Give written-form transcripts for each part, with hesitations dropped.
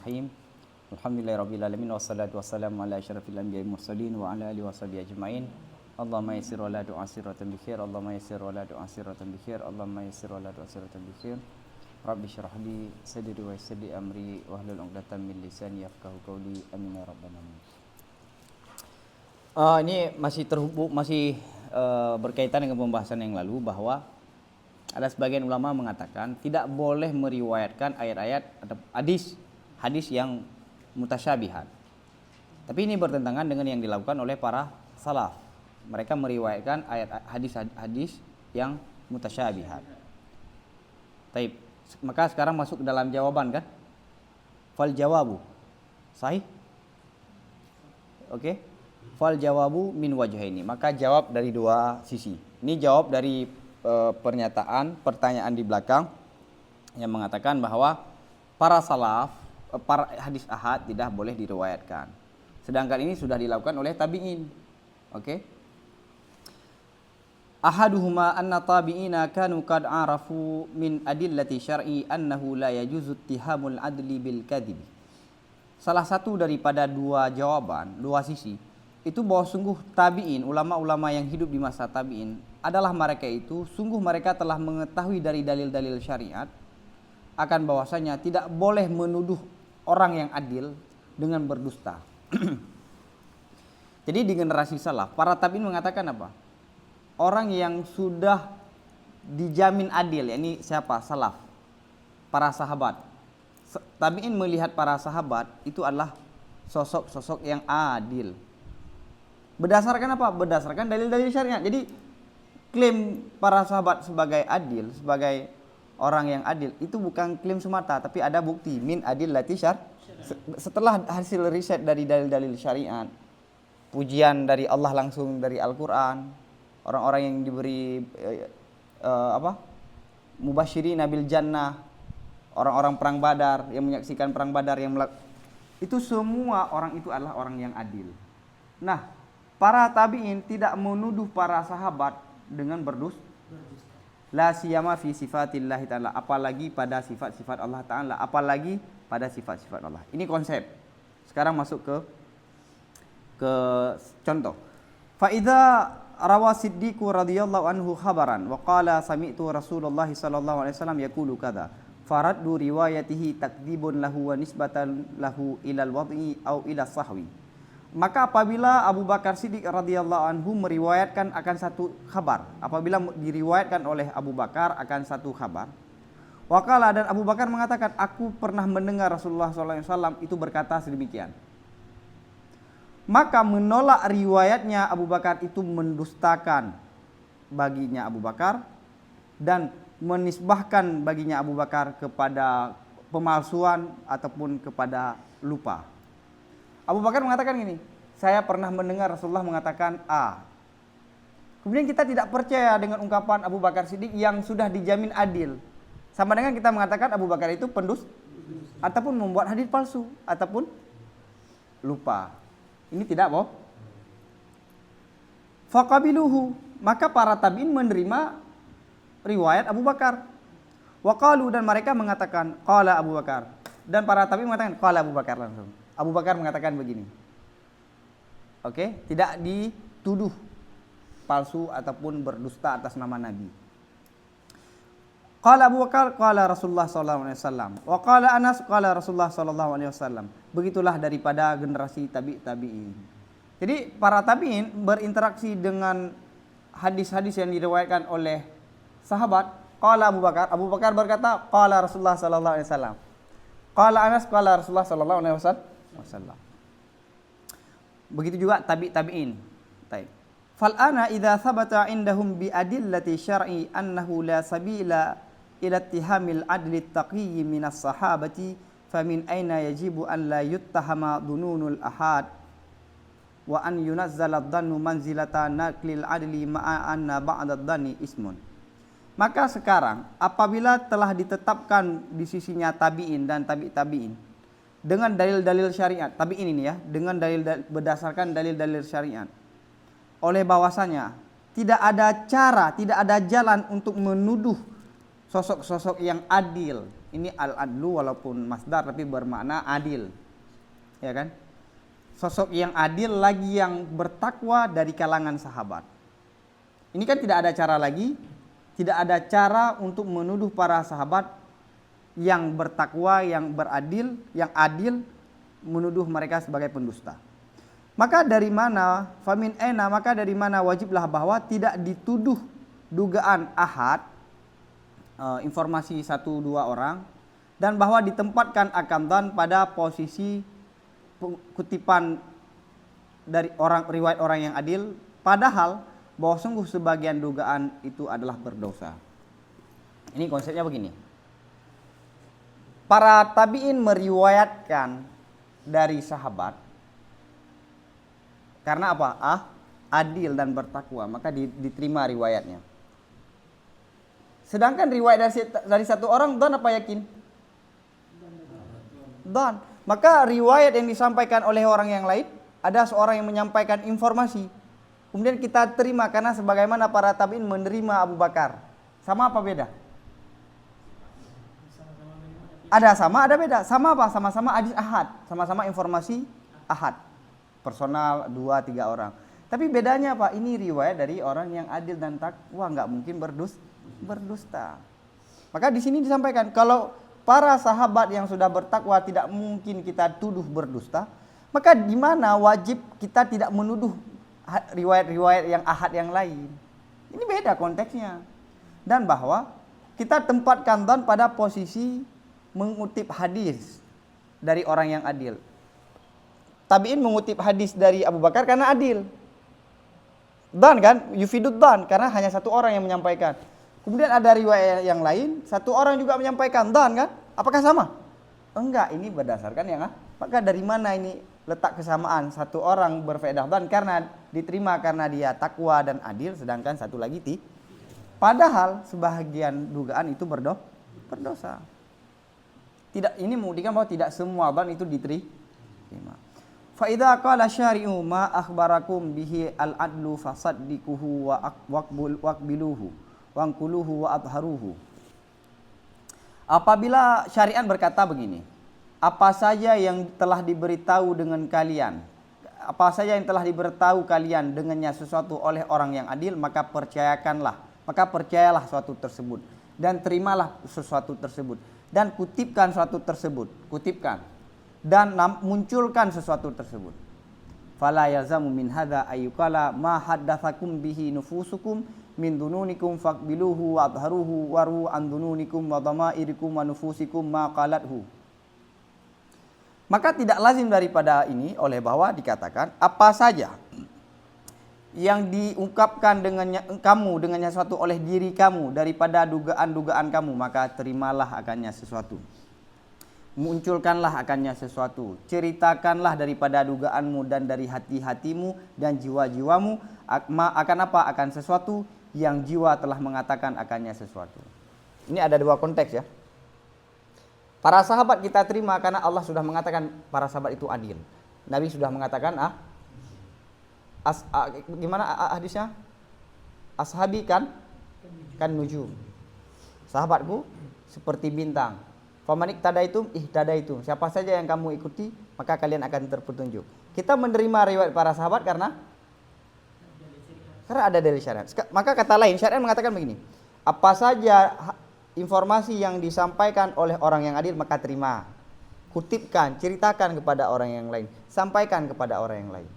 Bismillahirrahmanirrahim. Alhamdulillahirabbil alamin wassalatu wassalamu ala asyrafil anbiya'i mursalin wa ala alihi washabihi ajmain. Allahumma yassir wa la tu'assir wa bikhair. Allahumma yassir wa la tu'assir wa bikhair. Allahumma yassir wa la tu'assir wa bikhair. Rabbi shrah li sadri wa yassir li amri wahlul 'uqdatam min lisani yafqahu qawli. Amin ya rabbal alamin. Ini masih berkaitan dengan pembahasan yang lalu bahwa ada sebagian ulama mengatakan tidak boleh meriwayatkan ayat-ayat atau hadis yang mutasyabihat. Tapi ini bertentangan dengan yang dilakukan oleh para salaf. Mereka meriwayatkan hadis yang mutasyabihat. Taib. Maka sekarang masuk ke dalam jawaban kan? Fal jawabu. Sahih? Oke. Fal jawabu min wajhaini. Maka jawab dari dua sisi. Ini jawab dari pertanyaan di belakang yang mengatakan bahwa para salaf, para hadis ahad tidak boleh diriwayatkan. Sedangkan ini sudah dilakukan oleh tabi'in. Oke. Ahaduhuma anna tabi'ina kanu qad arafu min adillati syar'i annahu la yajuzu ittihamul adli bil kadhib. Salah satu daripada dua jawaban, dua sisi, itu bahwa sungguh tabi'in, ulama-ulama yang hidup di masa tabi'in adalah mereka itu sungguh mereka telah mengetahui dari dalil-dalil syariat akan bahwasanya tidak boleh menuduh orang yang adil dengan berdusta. Jadi di generasi salaf, para tabi'in mengatakan apa? Orang yang sudah dijamin adil, yakni siapa? Salaf, para sahabat. Tabi'in melihat para sahabat itu adalah sosok-sosok yang adil. Berdasarkan apa? Berdasarkan dalil-dalil syariat. Jadi klaim para sahabat sebagai adil, sebagai orang yang adil, itu bukan klaim semata, tapi ada bukti min adillati syar. Setelah hasil riset dari dalil-dalil syariat, pujian dari Allah langsung dari Al-Qur'an, orang-orang yang diberi mubasyirina bil jannah, orang-orang perang Badar yang menyaksikan perang Badar itu semua orang itu adalah orang yang adil. Nah, para tabi'in tidak menuduh para sahabat dengan berdusta. La siyama fi sifatillah ta'ala, apalagi pada sifat-sifat Allah Ta'ala, apalagi pada sifat-sifat Allah. Ini konsep. Sekarang masuk ke contoh. Fa idza rawa Siddiqu radhiyallahu anhu khabaran wa qala sami'tu Rasulullah sallallahu alaihi wasallam yaqulu kadza faraddu riwayatihi takdzibun lahu wa nisbatan lahu ilal wad'i au ila sahwi. Maka apabila Abu Bakar Siddiq radhiyallahu anhu meriwayatkan akan satu khabar, apabila diriwayatkan oleh Abu Bakar akan satu khabar, waqala, dan Abu Bakar mengatakan, aku pernah mendengar Rasulullah SAW itu berkata sedemikian. Maka menolak riwayatnya Abu Bakar itu mendustakan baginya Abu Bakar dan menisbahkan baginya Abu Bakar kepada pemalsuan ataupun kepada lupa. Abu Bakar mengatakan gini, saya pernah mendengar Rasulullah mengatakan A. Kemudian kita tidak percaya dengan ungkapan Abu Bakar Siddiq yang sudah dijamin adil. Sama dengan kita mengatakan Abu Bakar itu pendusta ataupun membuat hadis palsu ataupun lupa. Ini tidak boh. Faqabiluhu, maka para tabi'in menerima riwayat Abu Bakar. Waqalu, dan mereka mengatakan qala Abu Bakar. Dan para tabi'in mengatakan qala Abu Bakar langsung. Abu Bakar mengatakan begini. Oke, tidak dituduh palsu ataupun berdusta atas nama Nabi. Qala Abu Bakar qala Rasulullah sallallahu alaihi wasallam. Wa qala Anas qala Rasulullah sallallahu alaihi wasallam. Begitulah daripada generasi tabi'in. Jadi para tabi'in berinteraksi dengan hadis-hadis yang diriwayatkan oleh sahabat. Qala Abu Bakar berkata qala Rasulullah sallallahu alaihi wasallam. Qala Anas qala Rasulullah sallallahu alaihi wasallam. Begitu juga tabi'in. Baik. Fal ana idza thabata indahum bi adillati syar'i annahu la sabila ila ittihamil adli at-taqiyyi min as-sahabati famin aina yajibu an la yuttahama dununul ahad wa an yunazzala ad-dhannu manzilata naqlil adli ma'a anna ba'da ad-dhanni ismun. Maka sekarang apabila telah ditetapkan di sisinya tabi'in dan tabi'in dengan dalil-dalil syariat, tabi'in ini ya, dengan berdasarkan dalil-dalil syariat, oleh bahwasanya tidak ada cara, tidak ada jalan untuk menuduh sosok-sosok yang adil Ini al-adlu walaupun masdar tapi bermakna adil. Ya kan? Sosok yang adil lagi yang bertakwa dari kalangan sahabat. Ini kan tidak ada cara lagi, tidak ada cara untuk menuduh para sahabat yang bertakwa, yang beradil, yang adil, menuduh mereka sebagai pendusta. Maka dari mana famin aina, maka dari mana wajiblah bahwa tidak dituduh dugaan ahad, informasi 1-2 orang, dan bahwa ditempatkan akamdan pada posisi kutipan dari orang, riwayat orang yang adil, padahal bahwa sungguh sebagian dugaan itu adalah berdosa. Ini konsepnya begini. Para tabi'in meriwayatkan dari sahabat karena apa? Adil dan bertakwa, maka diterima riwayatnya. Sedangkan riwayat dari satu orang don apa yakin? Don. Maka riwayat yang disampaikan oleh orang yang lain, ada seorang yang menyampaikan informasi, kemudian kita terima karena sebagaimana para tabi'in menerima Abu Bakar. Sama apa beda? Ada sama, ada beda. Sama apa? Sama-sama hadis ahad, sama-sama informasi ahad. Personal 2-3 orang. Tapi bedanya apa? Ini riwayat dari orang yang adil dan takwa, nggak mungkin berdusta. Maka di sini disampaikan kalau para sahabat yang sudah bertakwa tidak mungkin kita tuduh berdusta, maka di mana wajib kita tidak menuduh riwayat-riwayat yang ahad yang lain. Ini beda konteksnya. Dan bahwa kita tempatkan don pada posisi mengutip hadis dari orang yang adil. Tabi'in mengutip hadis dari Abu Bakar karena adil. Dan kan, yufidud dan, karena hanya satu orang yang menyampaikan. Kemudian ada riwayat yang lain, satu orang juga menyampaikan, dan kan, apakah sama? Enggak, ini berdasarkan yang maka dari mana ini letak kesamaan? Satu orang berfaedah dan karena diterima karena dia takwa dan adil, sedangkan satu lagi padahal sebahagian dugaan itu berdosa. Tidak, ini membuktikan bahwa tidak semua dan itu diterima. Fa idza qala syari'u ma akhbarakum bihi al-adlu fasaddiquhu wa waqbiluhu wangkuluhu wa adharuhu. Apabila syariat berkata begini, apa saja yang telah diberitahu dengan kalian, apa saja yang telah diberitahu kalian dengannya sesuatu oleh orang yang adil, maka percayalah suatu tersebut dan terimalah sesuatu tersebut dan kutipkan suatu tersebut, dan munculkan sesuatu tersebut. Fala yazamu min hadza ayyukala ma haddatsakum bihi nufusukum min dununikum faqbiluhu wa adharuhu waru an dununikum wa dhamairikum wa nufusikum ma qalathu. Maka tidak lazim daripada ini oleh bahwa dikatakan apa saja yang diungkapkan dengannya sesuatu oleh diri kamu daripada dugaan-dugaan kamu, maka terimalah akannya sesuatu. Munculkanlah akannya sesuatu, ceritakanlah daripada dugaanmu dan dari hati-hatimu dan jiwa-jiwamu akan apa? Akan sesuatu yang jiwa telah mengatakan akannya sesuatu. Ini ada dua konteks ya. Para sahabat kita terima karena Allah sudah mengatakan para sahabat itu adil. Nabi sudah mengatakan gimana hadisnya? Ashabi kan nujum. Sahabatku seperti bintang. Famanik tadaitum ihtadaitum. Siapa saja yang kamu ikuti, maka kalian akan terpetunjuk. Kita menerima riwayat para sahabat karena ada dari syariat. Maka kata lain, syariat mengatakan begini. Apa saja informasi yang disampaikan oleh orang yang adil, maka terima. Kutipkan, ceritakan kepada orang yang lain. Sampaikan kepada orang yang lain.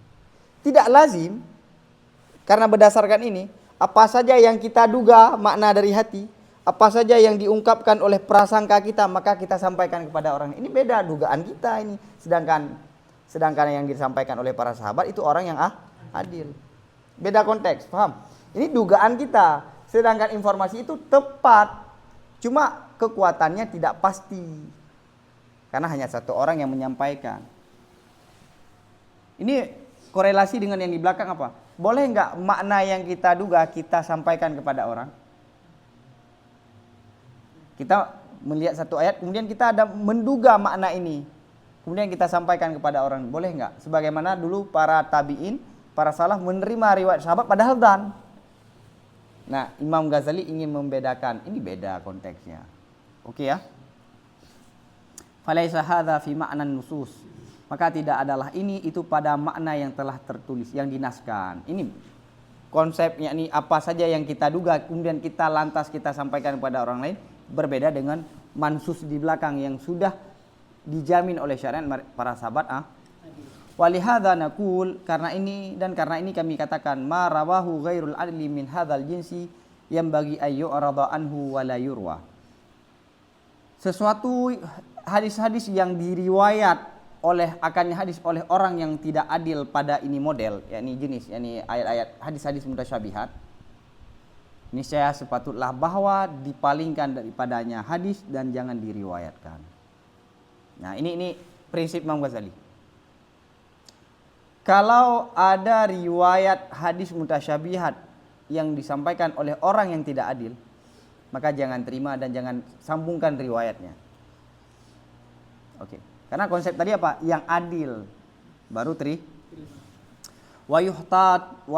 Tidak lazim, karena berdasarkan ini, apa saja yang kita duga makna dari hati, apa saja yang diungkapkan oleh prasangka kita, maka kita sampaikan kepada orang. Ini beda dugaan kita ini. Sedangkan yang disampaikan oleh para sahabat itu orang yang adil. Beda konteks, paham? Ini dugaan kita. Sedangkan informasi itu tepat. Cuma kekuatannya tidak pasti. Karena hanya satu orang yang menyampaikan. Ini korelasi dengan yang di belakang apa? Boleh nggak makna yang kita duga kita sampaikan kepada orang? Kita melihat satu ayat, kemudian kita ada menduga makna ini, kemudian kita sampaikan kepada orang, boleh nggak? Sebagaimana dulu para tabi'in, para salaf menerima riwayat sahabat padahal dan. Nah, Imam Ghazali ingin membedakan, ini beda konteksnya. Oke ya? Falaisa hadza fi ma'nan nusus. Maka tidak adalah ini itu pada makna yang telah tertulis, yang dinaskan. Ini konsepnya, ini apa saja yang kita duga kemudian kita lantas kita sampaikan kepada orang lain, berbeda dengan mansus di belakang yang sudah dijamin oleh syariat para sahabat. Walihadza naqul, karena ini kami katakan ma rawahu ghairul adli min hadzal jinsi yang bagi ayu arada anhu wala yurwa. Sesuatu hadis-hadis yang diriwayat oleh orang yang tidak adil pada ini model, yakni jenis, yakni ayat-ayat hadis-hadis mutasyabihat, niscaya sepatutlah bahwa dipalingkan daripadanya hadis dan jangan diriwayatkan. Nah, ini prinsip Imam Ghazali. Kalau ada riwayat hadis mutasyabihat yang disampaikan oleh orang yang tidak adil, maka jangan terima dan jangan sambungkan riwayatnya. Oke. Karena konsep tadi apa? Yang adil baru wa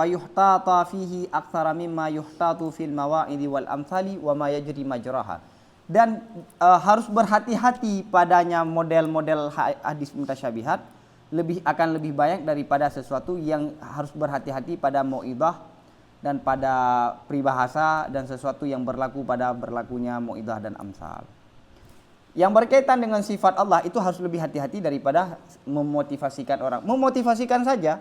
yuhtata fihi aktsara mimma yuhtatu fil mawa'idhi wal amsali wa ma yajri majraha. Dan harus berhati-hati padanya model-model hadis mutasyabihat akan lebih banyak daripada sesuatu yang harus berhati-hati pada mau'idhah dan pada peribahasa dan sesuatu yang berlaku pada berlakunya mau'idhah dan amsal. Yang berkaitan dengan sifat Allah itu harus lebih hati-hati daripada memotivasikan orang. Memotivasikan saja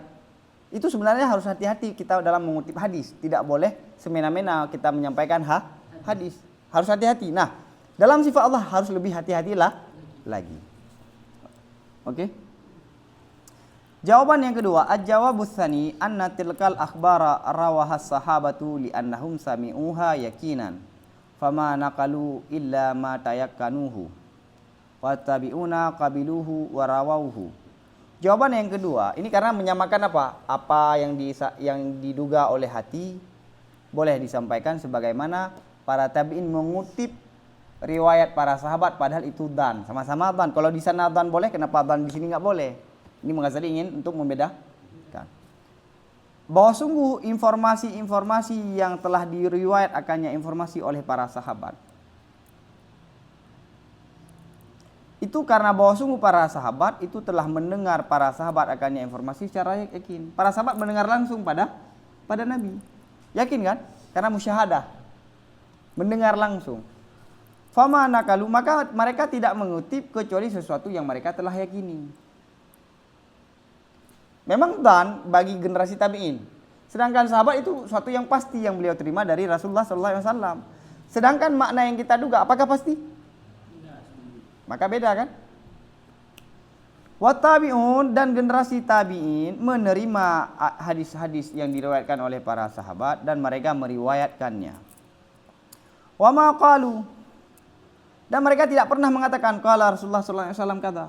itu sebenarnya harus hati-hati kita dalam mengutip hadis. Tidak boleh semena-mena kita menyampaikan hadis. Harus hati-hati. Nah, dalam sifat Allah harus lebih hati-hatilah lagi. Oke? Jawaban yang kedua, al-jawabus tsani anna tilkal akhbara rawahas sahabatu li annahum sami'uha yakinan. Fama naqalu illa ma tayakkanuhu. Watabi'una qabiluhu warawauhu. Jawaban yang kedua, ini karena menyamakan apa? Apa yang diduga oleh hati boleh disampaikan sebagaimana para tabi'in mengutip riwayat para sahabat padahal itu dan sama-sama dan. Kalau di sana dan boleh, kenapa dan di sini enggak boleh? Ini Ghazali ingin untuk membedakan. Bahwa sungguh informasi-informasi yang telah diriwayat akannya informasi oleh para sahabat. Itu karena bahwa sungguh para sahabat itu telah mendengar para sahabat akannya informasi secara yakin. Para sahabat mendengar langsung pada Nabi. Yakin kan? Karena musyahadah. Mendengar langsung. Fama nakalu, maka mereka tidak mengutip kecuali sesuatu yang mereka telah yakini. Memang dan bagi generasi tabi'in. Sedangkan sahabat itu suatu yang pasti yang beliau terima dari Rasulullah SAW. Sedangkan makna yang kita duga apakah pasti? Maka beda kan? Wattabi'un, dan generasi tabi'in menerima hadis-hadis yang diriwayatkan oleh para sahabat dan mereka meriwayatkannya. Wa ma qalu, dan mereka tidak pernah mengatakan qala Rasulullah sallallahu alaihi wasallam kata.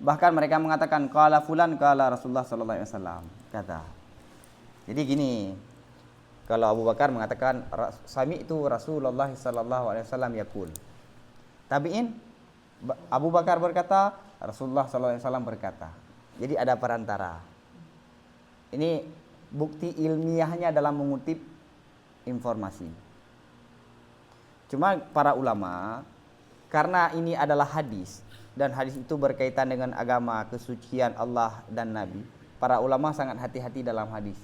Bahkan mereka mengatakan qala fulan qala Rasulullah sallallahu alaihi wasallam kata. Jadi gini, kalau Abu Bakar mengatakan sami'tu Rasulullah sallallahu alaihi wasallam yaqul. Tabi'in Abu Bakar berkata, Rasulullah SAW berkata. Jadi ada perantara. Ini bukti ilmiahnya dalam mengutip informasi. Cuma para ulama, karena ini adalah hadis, dan hadis itu berkaitan dengan agama, kesucian Allah dan Nabi, para ulama sangat hati-hati dalam hadis.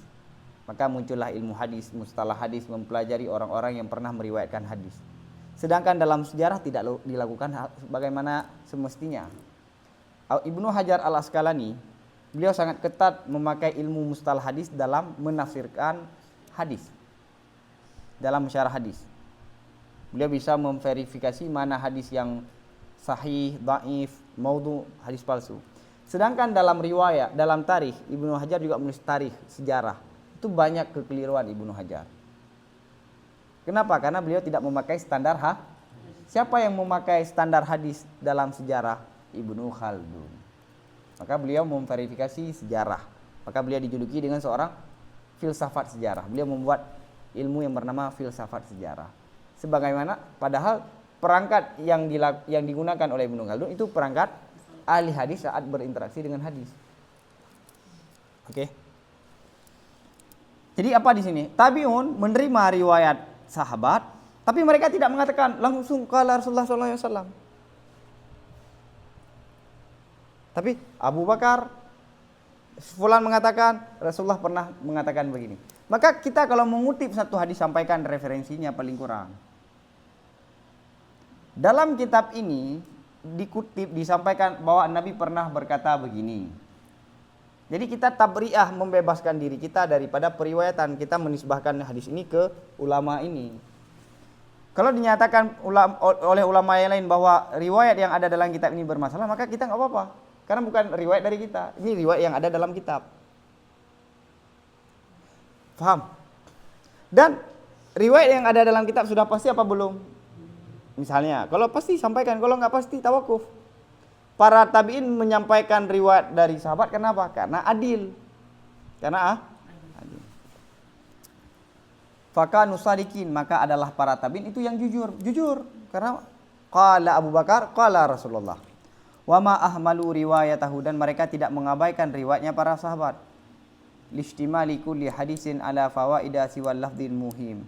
Maka muncullah ilmu hadis, mustalah hadis, mempelajari orang-orang yang pernah meriwayatkan hadis. Sedangkan dalam sejarah tidak dilakukan bagaimana semestinya. Ibnu Hajar al-Asqalani, beliau sangat ketat memakai ilmu mustalah hadis dalam menafsirkan hadis. Dalam syarah hadis. Beliau bisa memverifikasi mana hadis yang sahih, dhaif, maudhu, hadis palsu. Sedangkan dalam riwayat, dalam tarikh, Ibnu Hajar juga menulis tarikh, sejarah. Itu banyak kekeliruan Ibnu Hajar. Kenapa? Karena beliau tidak memakai standar Siapa yang memakai standar hadis dalam sejarah? Ibnu Khaldun. Maka beliau memverifikasi sejarah. Maka beliau dijuluki dengan seorang filsafat sejarah. Beliau membuat ilmu yang bernama filsafat sejarah. Sebagaimana padahal perangkat yang digunakan oleh Ibnu Khaldun itu perangkat ahli hadis saat berinteraksi dengan hadis. Oke. Jadi apa di sini? Tabi'un menerima riwayat sahabat, tapi mereka tidak mengatakan langsung qala Rasulullah SAW. Tapi Abu Bakar, fulan mengatakan, Rasulullah pernah mengatakan begini. Maka kita kalau mengutip satu hadis, sampaikan referensinya paling kurang. Dalam kitab ini dikutip, disampaikan bahwa Nabi pernah berkata begini. Jadi kita tabri'ah, membebaskan diri kita daripada periwayatan, kita menisbahkan hadis ini ke ulama ini. Kalau dinyatakan oleh ulama yang lain bahwa riwayat yang ada dalam kitab ini bermasalah, maka kita nggak apa-apa, karena bukan riwayat dari kita, ini riwayat yang ada dalam kitab. Paham? Dan riwayat yang ada dalam kitab sudah pasti apa belum? Misalnya, kalau pasti sampaikan, kalau nggak pasti tawakuf. Para tabi'in menyampaikan riwayat dari sahabat, kenapa? Karena adil. Karena adil. Fakanu sadikin, maka adalah para tabi'in itu yang jujur. Karena qala Abu Bakar, qala Rasulullah. Wa ma ahmalu riwayatahu, dan mereka tidak mengabaikan riwayatnya para sahabat. Lishtimali kulli hadisin ala fawaida siwal lafdil muhim.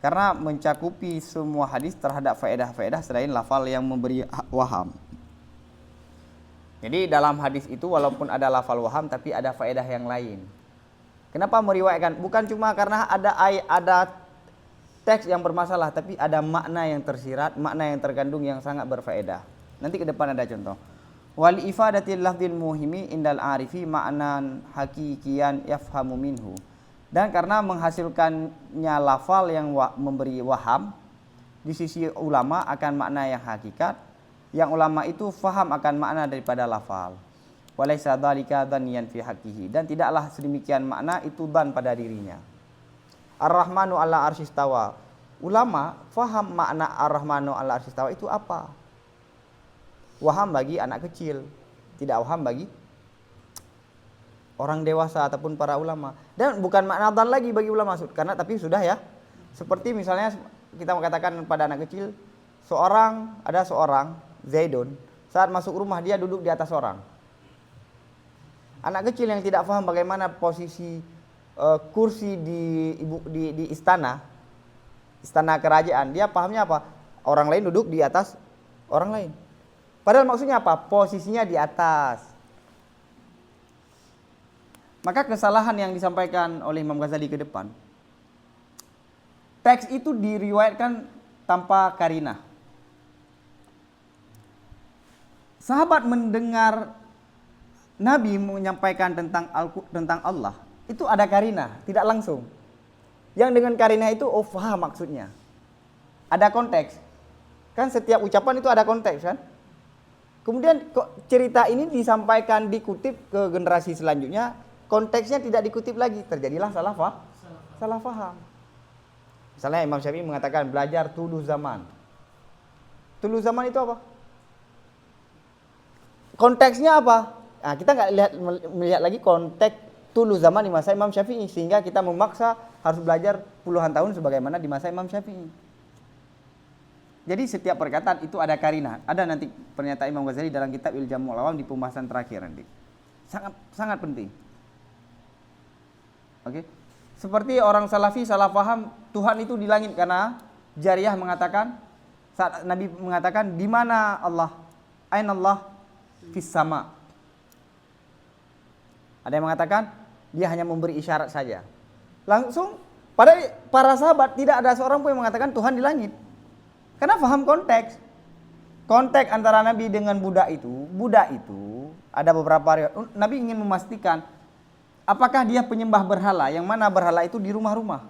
Karena mencakupi semua hadis terhadap faedah-faedah selain lafal yang memberi waham. Jadi dalam hadis itu walaupun ada lafal waham, tapi ada faedah yang lain. Kenapa meriwayatkan? Bukan cuma karena ada teks yang bermasalah, tapi ada makna yang tersirat, makna yang terkandung yang sangat berfaedah. Nanti ke depan ada contoh. Wal ifadatil lafdil muhimi indal arifi ma'nan hakikian yafhamu minhu. Dan karena menghasilkannya lafal yang memberi waham, di sisi ulama akan makna yang hakikat, yang ulama itu faham akan makna daripada lafal. Walaysa dzalika dzanniyan fi haqqihi, dan tidaklah sedemikian makna itu dzan pada dirinya. Ar-Rahmanu 'ala arsyistawa. Ulama faham makna Ar-Rahmanu 'ala arsyistawa itu apa? Waham bagi anak kecil, tidak waham bagi orang dewasa ataupun para ulama. Dan bukan makna dzan lagi bagi ulama, karena tapi sudah ya. Seperti misalnya kita mengatakan pada anak kecil, ada seorang Zaidun, saat masuk rumah dia duduk di atas orang. Anak kecil yang tidak paham bagaimana posisi kursi di istana kerajaan, dia pahamnya apa? Orang lain duduk di atas orang lain. Padahal maksudnya apa? Posisinya di atas. Maka kesalahan yang disampaikan oleh Imam Ghazali ke depan, teks itu diriwayatkan tanpa karinah. Sahabat mendengar Nabi menyampaikan tentang Allah, itu ada karinah, tidak langsung. Yang dengan karinah itu faham maksudnya. Ada konteks. Kan setiap ucapan itu ada konteks kan? Kemudian cerita ini disampaikan, dikutip ke generasi selanjutnya, konteksnya tidak dikutip lagi, terjadilah salah faham. Misalnya Imam Syafi'i mengatakan belajar tulu zaman. Tulu zaman itu apa? Konteksnya apa? Nah, kita nggak melihat lagi konteks tulu zaman di masa Imam Syafi'i, sehingga kita memaksa harus belajar puluhan tahun sebagaimana di masa Imam Syafi'i. Jadi setiap perkataan itu ada karinah. Ada nanti pernyataan Imam Ghazali dalam kitab Iljamul Awam di pembahasan terakhir nanti. Sangat penting. Oke. Seperti orang salafi salah paham Tuhan itu di langit, karena Jariyah mengatakan, saat Nabi mengatakan di mana Allah? Aina Allah? Fis sama. Ada yang mengatakan dia hanya memberi isyarat saja. Langsung pada para sahabat tidak ada seorang pun yang mengatakan Tuhan di langit. Karena paham konteks. Konteks antara Nabi dengan budak itu ada beberapa riwayat. Nabi ingin memastikan apakah dia penyembah berhala, yang mana berhala itu di rumah-rumah.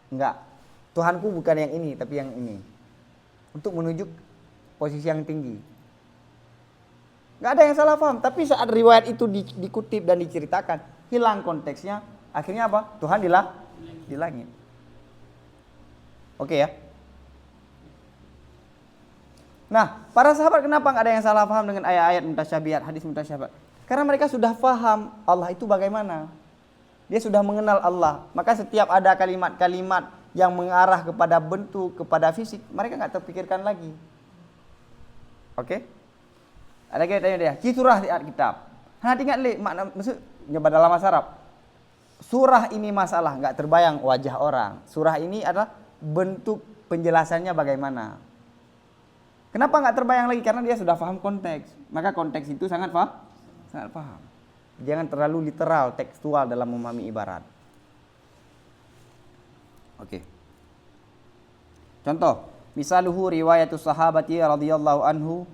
Enggak. Tuhanku bukan yang ini tapi yang ini. Untuk menuju posisi yang tinggi. Enggak ada yang salah paham, tapi saat riwayat itu dikutip dan diceritakan, hilang konteksnya, akhirnya apa? Tuhan di langit. Oke ya. Nah, para sahabat kenapa enggak ada yang salah paham dengan ayat-ayat mutasyabihat, hadis mutasyabihat? Karena mereka sudah paham Allah itu bagaimana. Dia sudah mengenal Allah. Maka setiap ada kalimat-kalimat yang mengarah kepada bentuk, kepada fisik, mereka enggak terpikirkan lagi. Oke? Ada yang tanya dia, surah di kitab. Hati ingat makna maksudnya dalam bahasa Arab. Surah ini masalah, enggak terbayang wajah orang. Surah ini adalah bentuk penjelasannya bagaimana. Kenapa nggak terbayang lagi? Karena dia sudah paham konteks. Maka konteks itu sangat paham. Jangan terlalu literal, tekstual dalam memahami ibarat. Oke. Contoh, misaluhu riwayatus sahabati radhiyallahu anhum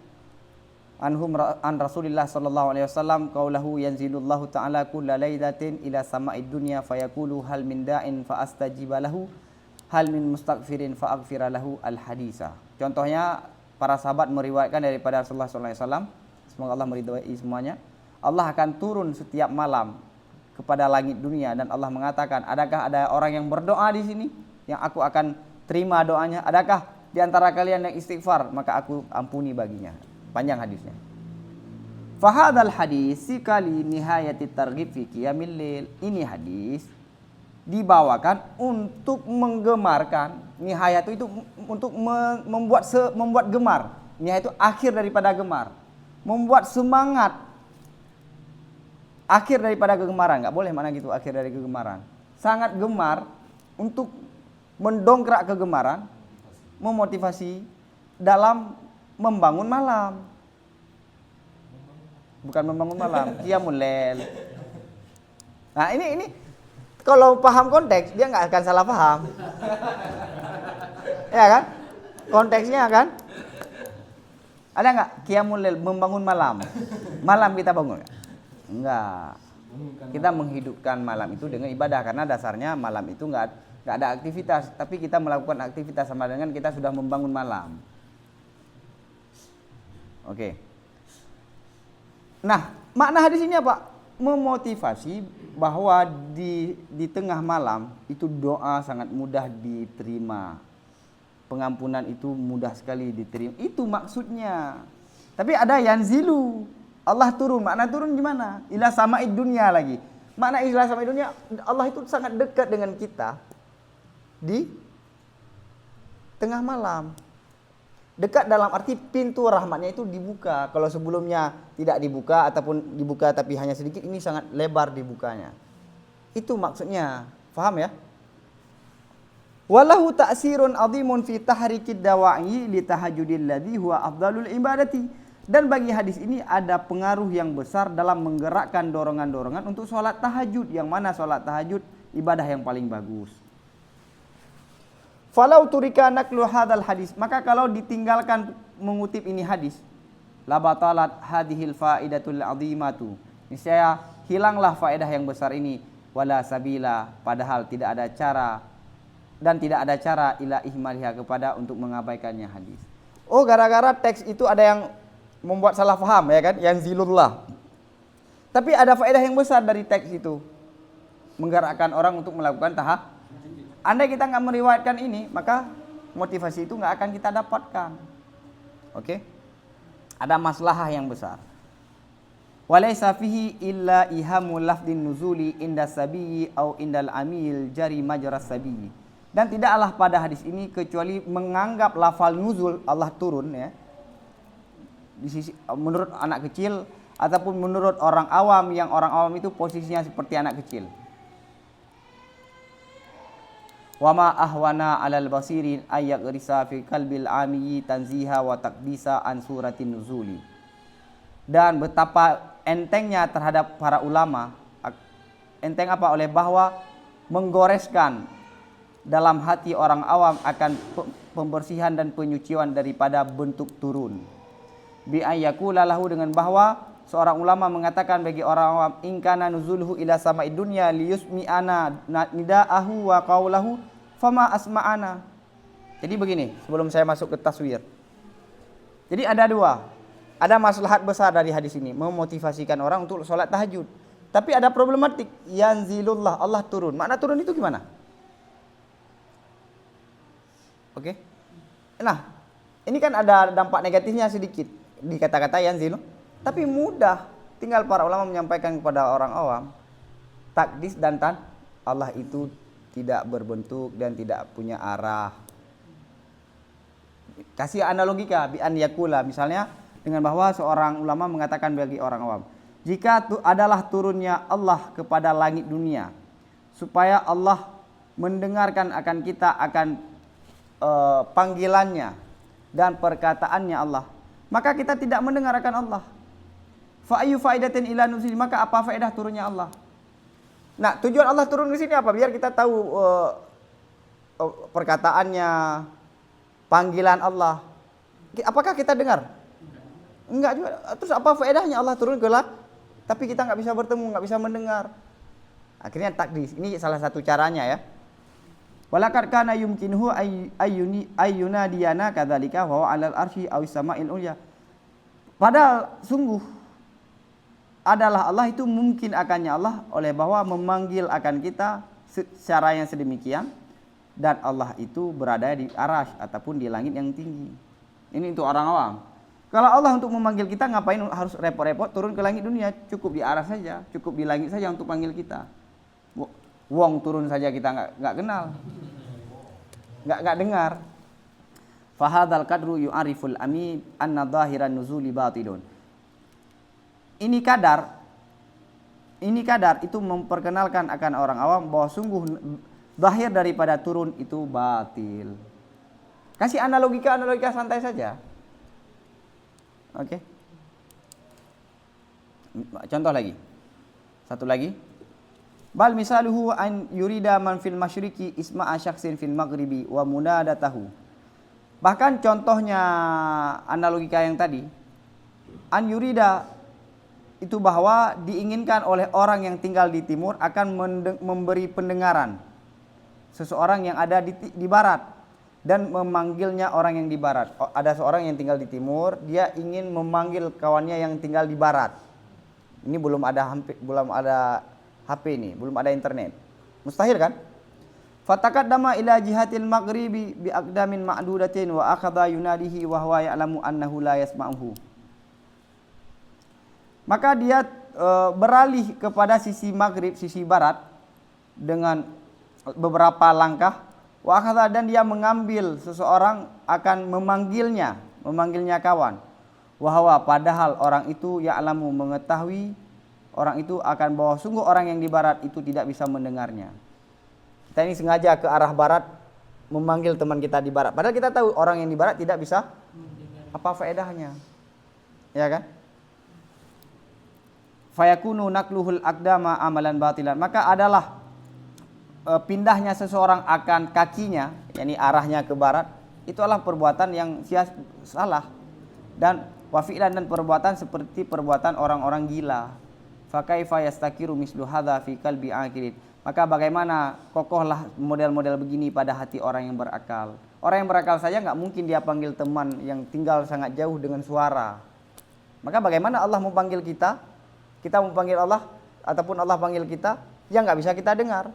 an Rasulillah sallallahu alaihi wasallam qaulahu yanzilullahu ta'ala kulla lailatin ila sama'id dunya fayaqulu hal min da'in fa astajiba lahu hal min mustaghfirin fa aghfira lahu al hadisa. Contohnya para sahabat meriwayatkan daripada Rasulullah sallallahu alaihi wasallam, semoga Allah meridhai semuanya, Allah akan turun setiap malam kepada langit dunia dan Allah mengatakan, adakah ada orang yang berdoa di sini yang aku akan terima doanya? Adakah di antara kalian yang istighfar, maka aku ampuni baginya. Panjang hadisnya. Fahadal hadis sikali nihayati targhib fi qiyamil lail. Ini hadis dibawakan untuk menggemarkan. Nihayat itu untuk membuat gemar. Nihayat itu akhir daripada gemar. Membuat semangat. Akhir daripada kegemaran. Enggak boleh mana gitu akhir dari kegemaran. Sangat gemar untuk mendongkrak kegemaran, memotivasi dalam membangun malam. Bukan membangun malam, qiyamul lail. Nah, ini kalau paham konteks dia nggak akan salah paham. Ya kan? Konteksnya kan? Ada nggak qiyamul lail, membangun malam? Malam kita bangun nggak? Enggak. Kita menghidupkan malam itu dengan ibadah karena dasarnya malam itu nggak ada aktivitas, tapi kita melakukan aktivitas sama dengan kita sudah membangun malam. Oke. Nah, makna hadis ini apa? Memotivasi bahwa di tengah malam itu doa sangat mudah diterima. Pengampunan itu mudah sekali diterima. Itu maksudnya. Tapi ada yanzilu. Allah turun. Makna turun gimana? Ila sama'id dunya lagi. Makna ila sama'id dunya, Allah itu sangat dekat dengan kita di tengah malam. Dekat dalam arti pintu rahmatnya itu dibuka. Kalau sebelumnya tidak dibuka ataupun dibuka tapi hanya sedikit, ini sangat lebar dibukanya. Itu maksudnya. Faham ya? Walahu ta'sirun 'azimun fi tahrikid dawa'i li tahajjudil ladzi huwa afdalul ibadati. Dan bagi hadis ini ada pengaruh yang besar dalam menggerakkan dorongan-dorongan untuk sholat tahajud. Yang mana sholat tahajud ibadah yang paling bagus. Falau turika naklu hadal hadis, maka kalau ditinggalkan mengutip ini hadis, la batalat hadhil faidatul azimatu. Niscaya hilanglah faedah yang besar ini, wala sabila, padahal tidak ada cara dan tidak ada cara ila ihmaliha kepada untuk mengabaikannya hadis. Oh, gara-gara teks itu ada yang membuat salah paham ya kan, yang zilullah. Tapi ada faedah yang besar dari teks itu. Menggerakkan orang untuk melakukan Andai kita nggak meriwayatkan ini, maka motivasi itu nggak akan kita dapatkan. Oke? Ada maslahah yang besar. Walaysa fihi illa ihamul lafdin nuzuli inda sabiyyi au indal amil jari majras sabiyyi. Dan tidaklah pada hadis ini kecuali menganggap lafal nuzul Allah turun ya. Di sisi menurut anak kecil ataupun menurut orang awam, yang orang awam itu posisinya seperti anak kecil. Wa ma ahwana 'alal basirin ayyak risa fi qalbil amiyyi tanziha wa taqdisa an suratin nuzuli. Dan betapa entengnya terhadap para ulama, enteng apa, oleh bahwa menggoreskan dalam hati orang awam akan pembersihan dan penyucian daripada bentuk turun. Bi ayyakula lahu, dengan bahwa seorang ulama mengatakan bagi orang awam, in kana nuzuluhu ila sama'id dunya liyusmi'ana nidaahu wa qaulahu fama asma'ana. Jadi begini, sebelum saya masuk ke taswir. Jadi ada dua. Ada maslahat besar dari hadis ini, memotivasikan orang untuk sholat tahajud. Tapi ada problematik, yanzilullah, Allah turun. Makna turun itu gimana? Oke. Nah, ini kan ada dampak negatifnya sedikit di kata-kata yanzilu. Tapi mudah, tinggal para ulama menyampaikan kepada orang awam, takdis dan Allah itu tidak berbentuk dan tidak punya arah. Kasih analogika, bi an yakula, misalnya dengan bahwa seorang ulama mengatakan bagi orang awam, jika adalah turunnya Allah kepada langit dunia, supaya Allah mendengarkan akan kita akan panggilannya dan perkataannya Allah, maka kita tidak mendengarkan Allah. Fa ayyu faidatin ila nuzul, maka apa faedah turunnya Allah? Nah, tujuan Allah turun di sini apa? Biar kita tahu perkataannya, panggilan Allah. Apakah kita dengar? Enggak juga. Terus apa faedahnya Allah turun ke langit? Tapi kita nggak bisa bertemu, nggak bisa mendengar. Akhirnya takdis. Ini salah satu caranya ya. Walaqad kana yumkinuhu ayyunadiyana kadzalika wa 'alal arsy aw sama'il ulya. Padahal sungguh adalah Allah itu mungkin akannya Allah oleh bahwa memanggil akan kita secara yang sedemikian, dan Allah itu berada di arasy ataupun di langit yang tinggi. Ini untuk orang awam. Kalau Allah untuk memanggil kita, ngapain harus repot-repot turun ke langit dunia? Cukup di arasy saja, cukup di langit saja untuk panggil kita. Wong turun saja kita nggak kenal, nggak dengar. Fahadzal qadru yu'ariful ami anna dhahiran nuzuli batilun. Ini kadar itu memperkenalkan akan orang awam bahwa sungguh zahir daripada turun itu batil. Kasih analogika santai saja. Oke. Contoh lagi. Satu lagi. Bal misaluhu an yurida man fil masyriqi isma'a syakhsin fil maghribi wa munadatahu. Bahkan contohnya analogika yang tadi, an yurida itu bahwa diinginkan oleh orang yang tinggal di timur akan memberi pendengaran seseorang yang ada di barat dan memanggilnya orang yang di barat. Ada seorang yang tinggal di timur, dia ingin memanggil kawannya yang tinggal di barat. Ini belum ada HP ini, belum ada internet. Mustahil kan? Fataqaddama ila jihatil maghribi bi aqdamin ma'dudatin wa akhadha yunadihi wa huwa ya'lamu annahu la yasma'uhu. Maka dia beralih kepada sisi maghrib, sisi barat dengan beberapa langkah. Wa akhadha, dan dia mengambil seseorang akan memanggilnya kawan. Wa huwa, padahal orang itu ya'lamu, mengetahui orang itu akan bahwa sungguh orang yang di barat itu tidak bisa mendengarnya. Kita ini sengaja ke arah barat memanggil teman kita di barat. Padahal kita tahu orang yang di barat tidak bisa. Apa faedahnya? Ya kan? Fayakunu nakluhul aqdama amalan batilan. Maka adalah pindahnya seseorang akan kakinya, yakni arahnya ke barat, itu adalah perbuatan yang salah. Dan wafi'lan, dan perbuatan seperti perbuatan orang-orang gila. Fa kaifa yastakiru mislu hadza fi qalbi aqilin. Maka bagaimana kokohlah model-model begini pada hati orang yang berakal. Orang yang berakal saja nggak mungkin dia panggil teman yang tinggal sangat jauh dengan suara. Maka bagaimana Allah mau panggil kita? Kita mau panggil Allah ataupun Allah panggil kita yang nggak bisa kita dengar.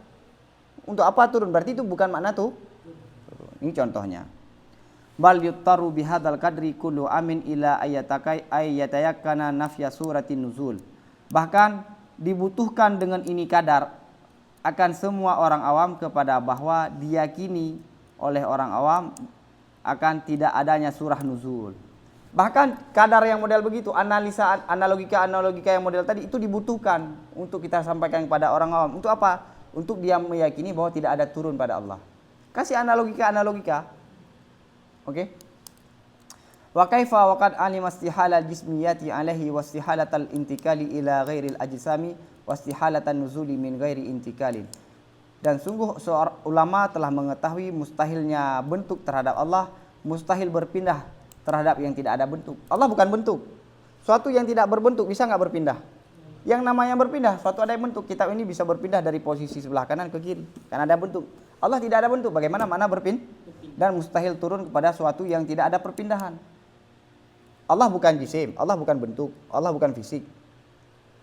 Untuk apa turun? Berarti itu bukan makna tuh. Ini contohnya. Bal yuttaru bihadzal qadri kullu amin ila ayatayakkana nafya suratin nuzul. Bahkan dibutuhkan dengan ini kadar akan semua orang awam kepada bahwa diyakini oleh orang awam akan tidak adanya surah nuzul. Bahkan kadar yang model begitu, analogika yang model tadi itu dibutuhkan untuk kita sampaikan kepada orang awam. Untuk apa? Untuk dia meyakini bahwa tidak ada turun pada Allah. Kasih analogika. Oke? Wa kaifa waqad alima istihalal jismiyati alaihi wa istihalatal intikali ila ghairil ajsami wa istihalatan nuzuli min ghairi intikalin. Dan sungguh seorang ulama telah mengetahui mustahilnya bentuk terhadap Allah, mustahil berpindah terhadap yang tidak ada bentuk. Allah bukan bentuk. Suatu yang tidak berbentuk bisa nggak berpindah? Yang namanya berpindah, suatu ada yang bentuk. Kitab ini bisa berpindah dari posisi sebelah kanan ke kiri karena ada bentuk. Allah tidak ada bentuk. Bagaimana mana berpindah? Dan mustahil turun kepada suatu yang tidak ada perpindahan. Allah bukan jisim, Allah bukan bentuk, Allah bukan fisik.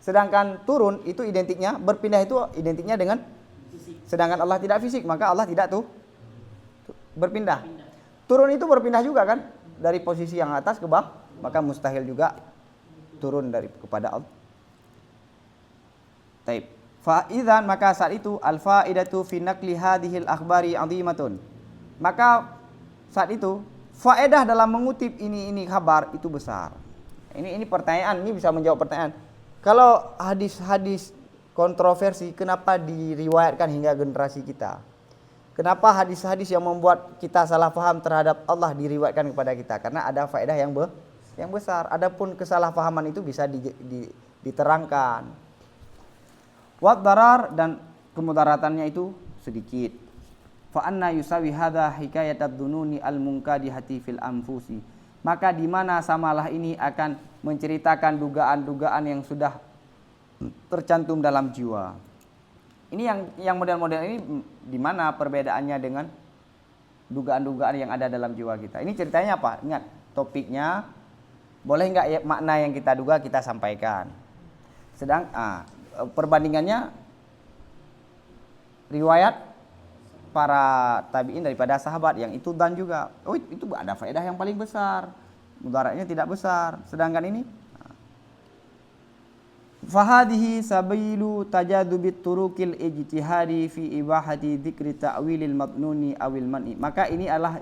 Sedangkan turun itu identiknya, berpindah itu identiknya dengan fisik. Sedangkan Allah tidak fisik, maka Allah tidak berpindah. Turun itu berpindah juga kan, dari posisi yang atas ke bawah, maka mustahil juga turun kepada Allah. Taib. Fa idzan, maka saat itu al faidatu fi naqli hadhil akhbari 'azimatun. Maka saat itu faedah dalam mengutip ini kabar itu besar. Ini pertanyaan, ini bisa menjawab pertanyaan. Kalau hadis-hadis kontroversi kenapa diriwayatkan hingga generasi kita? Kenapa hadis-hadis yang membuat kita salah paham terhadap Allah diriwayatkan kepada kita? Karena ada faedah yang besar. Adapun kesalahpahaman itu bisa diterangkan. Wad darar, dan kemudaratannya itu sedikit. Fa anna yusawi hadza hikayat ad-dununi al-munkadihati fil anfusi. Maka di mana samalah ini akan menceritakan dugaan-dugaan yang sudah tercantum dalam jiwa. Ini yang model-model ini di mana perbedaannya dengan dugaan-dugaan yang ada dalam jiwa kita. Ini ceritanya apa? Ingat topiknya. Boleh nggak ya, makna yang kita duga kita sampaikan. Perbandingannya riwayat para tabi'in daripada sahabat yang itu dan juga. Oh, itu ada faedah yang paling besar. Mudaratnya tidak besar. Sedangkan ini fahadihi sabilu tajadubit turukil ijtihadi fi ibahati dzikri ta'wilil madnuni awil man'i. Maka ini adalah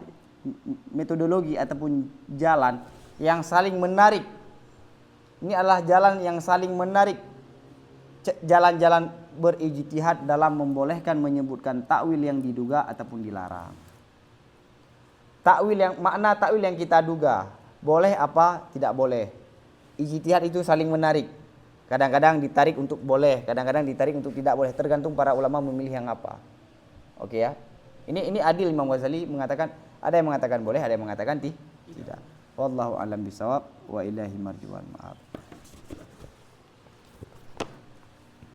metodologi ataupun jalan yang saling menarik. Ini adalah jalan yang saling menarik. Jalan-jalan berijtihad dalam membolehkan menyebutkan takwil yang diduga ataupun dilarang. Makna takwil yang kita duga, boleh apa tidak boleh. Ijtihad itu saling menarik. Kadang-kadang ditarik untuk boleh, kadang-kadang ditarik untuk tidak boleh, tergantung para ulama memilih yang apa. Oke ya. Ini adil. Imam Ghazali mengatakan, ada yang mengatakan boleh, ada yang mengatakan tidak. Wallahu a'lam bishawab wa ilahi marji'un. Maaf.